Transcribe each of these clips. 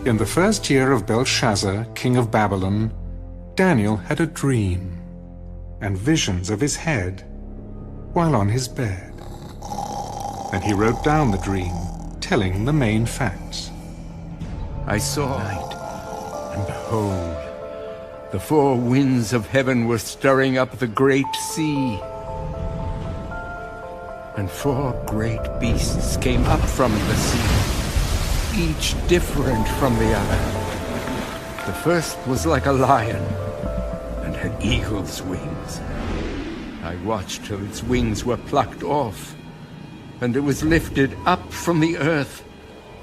In the first year of Belshazzar, king of Babylon, Daniel had a dream and visions of his head while on his bed. And he wrote down the dream, telling the main facts. I saw night, and behold, the four winds of heaven were stirring up the great sea. And four great beasts came up from the sea, each different from the other. The first was like a lion, and had eagle's wings. I watched till its wings were plucked off, and it was lifted up from the earth,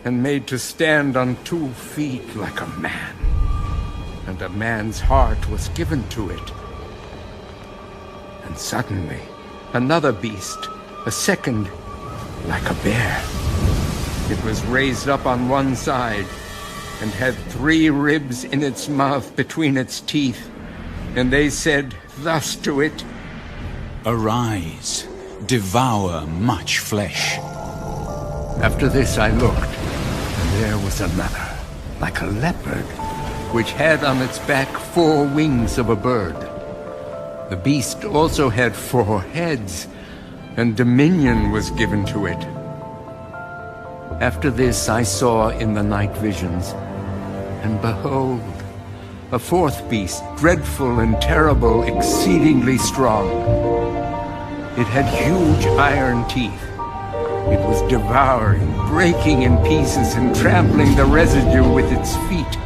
and made to stand on 2 feet like a man. And a man's heart was given to it. And suddenly, another beast, a second, like a bear. It was raised up on one side, and had 3 ribs in its mouth between its teeth. And they said thus to it, "Arise, devour much flesh." After this I looked, and there was another, like a leopard, which had on its back 4 wings of a bird. The beast also had 4 heads, and dominion was given to it. After this I saw in the night visions, and behold, a 4th beast, dreadful and terrible, exceedingly strong. It had huge iron teeth. It was devouring, breaking in pieces, and trampling the residue with its feet.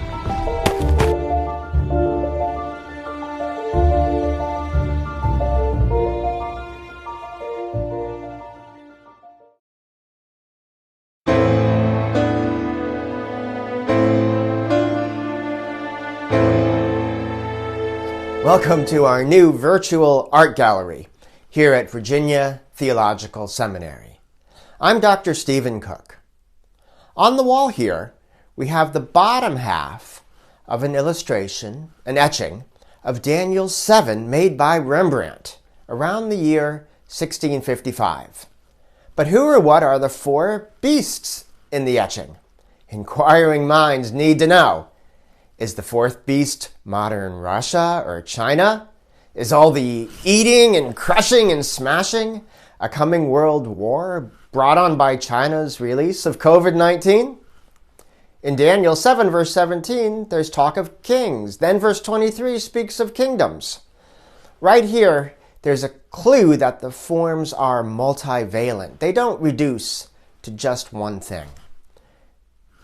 Welcome to our new virtual art gallery here at Virginia Theological Seminary. I'm Dr. Stephen Cook. On the wall here, we have the bottom half of an illustration, an etching, of Daniel 7 made by Rembrandt around the year 1655. But who or what are the 4 beasts in the etching? Inquiring minds need to know. Is the 4th beast modern Russia or China? Is all the eating and crushing and smashing a coming world war brought on by China's release of COVID-19? In Daniel 7, verse 17, there's talk of kings. Then verse 23 speaks of kingdoms. Right here, there's a clue that the forms are multivalent. They don't reduce to just one thing.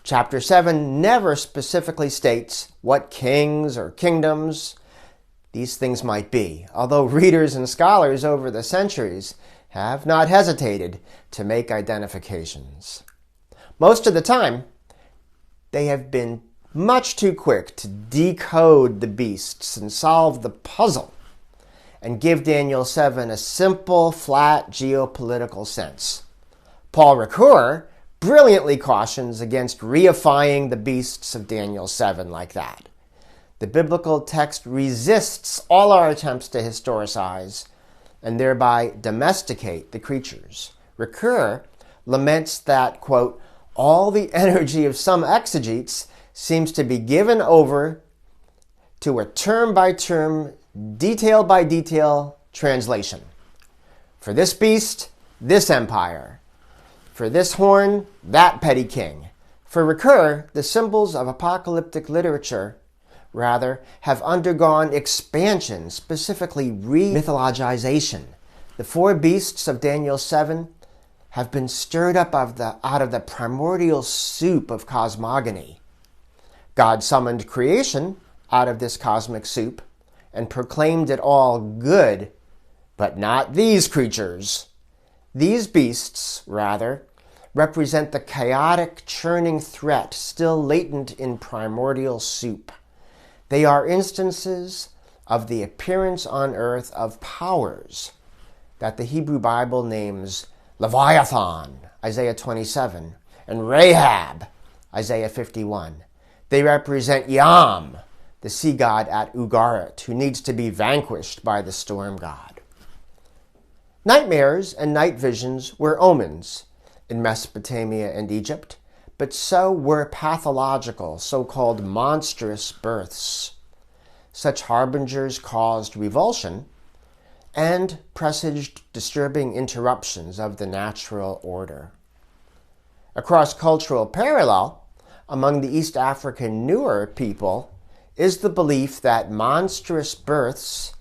Chapter 7 never specifically states what kings or kingdoms these things might be, although readers and scholars over the centuries have not hesitated to make identifications. Most of the time, they have been much too quick to decode the beasts and solve the puzzle and give Daniel 7 a simple, flat geopolitical sense. Paul Ricoeur brilliantly cautions against reifying the beasts of Daniel 7 like that. The biblical text resists all our attempts to historicize and thereby domesticate the creatures. Ricoeur laments that, quote, all the energy of some exegetes seems to be given over to a term-by-term, detail-by-detail translation. For this beast, this empire. For this horn, that petty king. For Ricoeur, the symbols of apocalyptic literature, rather, have undergone expansion, specifically re-mythologization. The 4 beasts of Daniel 7 have been stirred up out of the primordial soup of cosmogony. God summoned creation out of this cosmic soup and proclaimed it all good, but not these creatures. These beasts, rather, represent the chaotic, churning threat still latent in primordial soup. They are instances of the appearance on earth of powers that the Hebrew Bible names Leviathan, Isaiah 27, and Rahab, Isaiah 51. They represent Yam, the sea god at Ugarit, who needs to be vanquished by the storm god. Nightmares and night visions were omens in Mesopotamia and Egypt, but so were pathological, so-called monstrous births. Such harbingers caused revulsion and presaged disturbing interruptions of the natural order. A cross-cultural parallel among the East African Nuer people is the belief that monstrous births,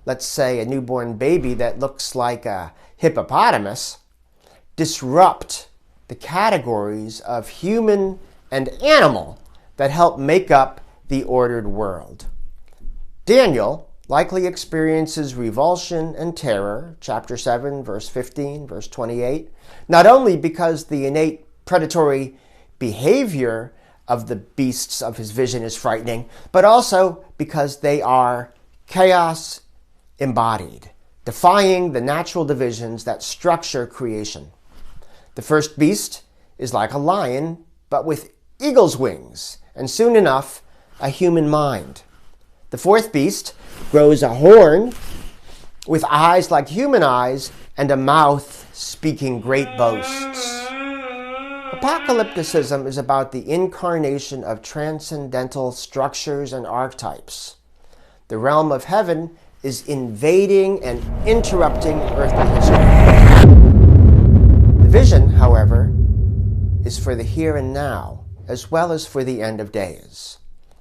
let's say a newborn baby that looks like a hippopotamus, disrupt the categories of human and animal that help make up the ordered world. Daniel likely experiences revulsion and terror, chapter 7, verse 15, verse 28, not only because the innate predatory behavior of the beasts of his vision is frightening, but also because they are chaos embodied, defying the natural divisions that structure creation. The first beast is like a lion, but with eagle's wings, and soon enough, a human mind. The fourth beast grows a horn with eyes like human eyes and a mouth speaking great boasts. Apocalypticism is about the incarnation of transcendental structures and archetypes. The realm of heaven is invading and interrupting earthly history. The vision, however, is for the here and now, as well as for the end of days.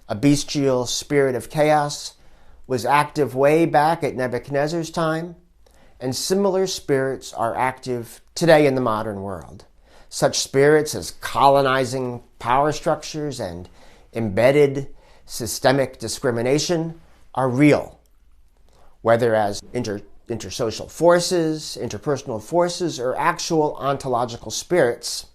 A bestial spirit of chaos was active way back at Nebuchadnezzar's time, and similar spirits are active today in the modern world. Such spirits as colonizing power structures and embedded systemic discrimination are real, whether as intersocial forces, interpersonal forces, or actual ontological spirits.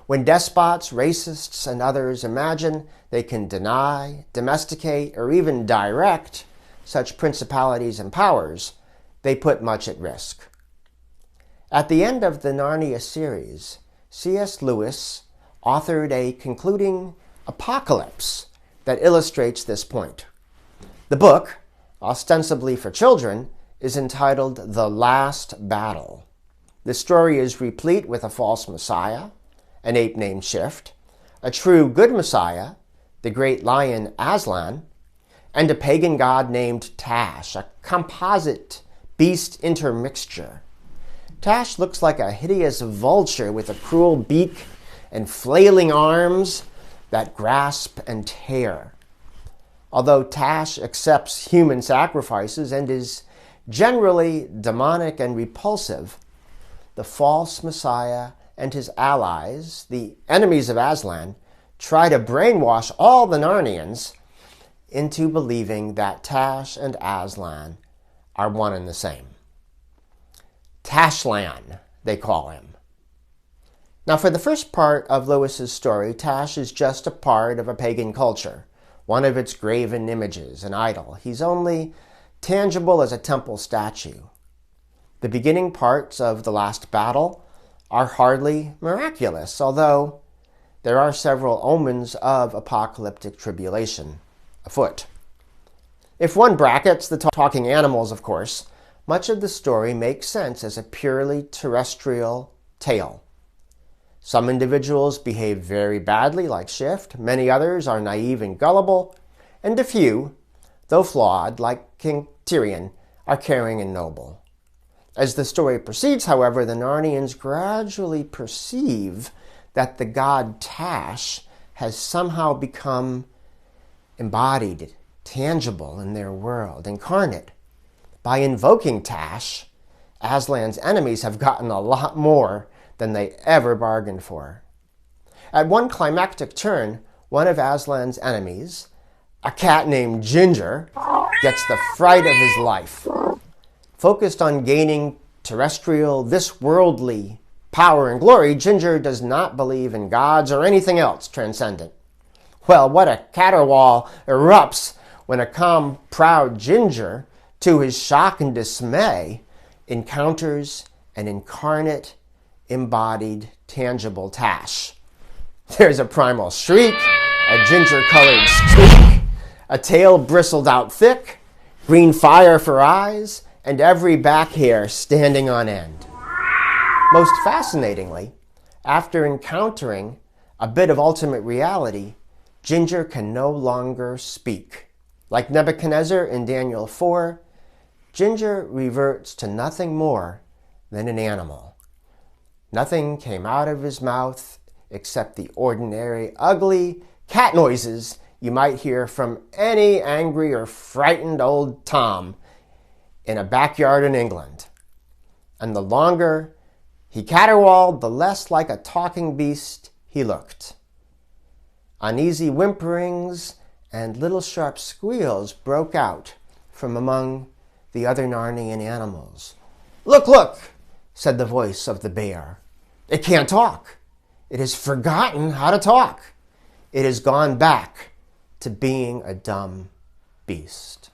When despots, racists, and others imagine they can deny, domesticate, or even direct such principalities and powers, they put much at risk. At the end of the Narnia series, C.S. Lewis authored a concluding apocalypse that illustrates this point. The book, ostensibly for children, is entitled The Last Battle. The story is replete with a false messiah, an ape named Shift, a true good messiah, the great lion Aslan, and a pagan god named Tash, a composite beast intermixture. Tash looks like a hideous vulture with a cruel beak and flailing arms that grasp and tear. Although Tash accepts human sacrifices and is generally demonic and repulsive, the false messiah and his allies, the enemies of Aslan, try to brainwash all the Narnians into believing that Tash and Aslan are one and the same. Tashlan, they call him. Now, for the first part of Lewis's story, Tash is just a part of a pagan culture, one of its graven images, an idol. He's only tangible as a temple statue. The beginning parts of The Last Battle are hardly miraculous, although there are several omens of apocalyptic tribulation afoot. If one brackets the talking animals, of course, much of the story makes sense as a purely terrestrial tale. Some individuals behave very badly, like Shift. Many others are naive and gullible. And a few, though flawed, like King Tyrion, are caring and noble. As the story proceeds, however, the Narnians gradually perceive that the god Tash has somehow become embodied, tangible in their world, incarnate. By invoking Tash, Aslan's enemies have gotten a lot more than they ever bargained for. At one climactic turn, one of Aslan's enemies, a cat named Ginger, gets the fright of his life. Focused on gaining terrestrial, this worldly power and glory, Ginger does not believe in gods or anything else transcendent. Well, what a caterwaul erupts when a calm, proud Ginger, to his shock and dismay, encounters an incarnate, embodied, tangible Tash. There's a primal shriek, a ginger-colored squeak, a tail bristled out thick, green fire for eyes, and every back hair standing on end. Most fascinatingly, after encountering a bit of ultimate reality, Ginger can no longer speak. Like Nebuchadnezzar in Daniel 4, Ginger reverts to nothing more than an animal. Nothing came out of his mouth except the ordinary, ugly cat noises you might hear from any angry or frightened old Tom in a backyard in England. And the longer he caterwauled, the less like a talking beast he looked. Uneasy whimperings and little sharp squeals broke out from among the other Narnian animals. "Look, look," said the voice of the bear. "It can't talk. It has forgotten how to talk. It has gone back to being a dumb beast."